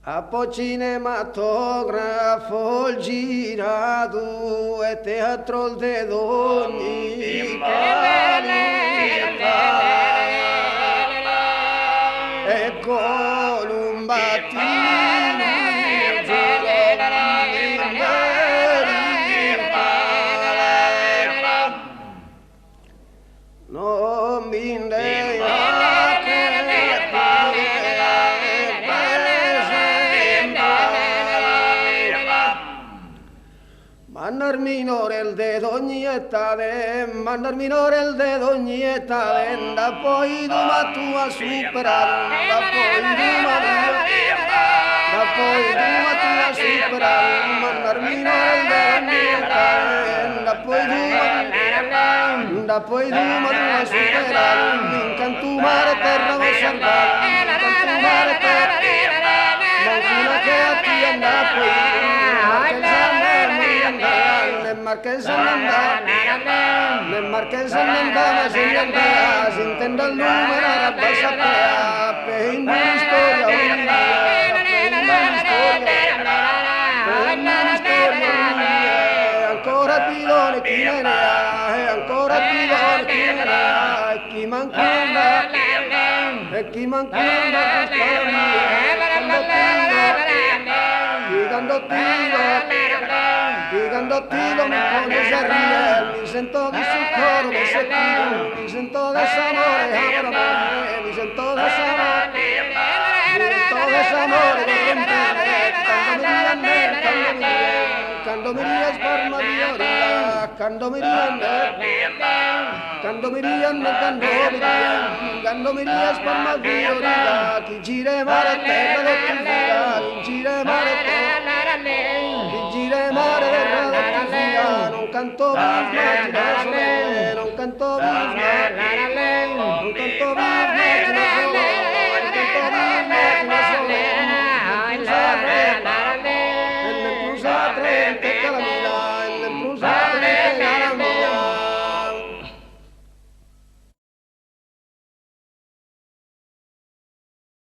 Από cinematografo il girato e teatro de Dominicana e Columbatini non mi Mannar minore il de dognetta de, mannar minore il de dognetta de, da poi duma tua superato, da poi duma tua superato, mannar minore il de dognetta de, da poi duma tua superato, in cantumare terra osservato, in cantumare terra, mancuna che a ti andà poi, Marquesa nel Marquesa nell'andava si andava, si intende il numero, era bassa per in storia, ancora bidone chi ne ha, ancora bidone chi ne ha, e chi manca, e chi manca, Gigando tiro me pones a rir, mi sento di su coro, mi sento desamore, amore, mi sento desamore, quando mi ries per Maria, quando mi ries per Maria, chi gira mare terra do chi gira mare non canto più, non canto più,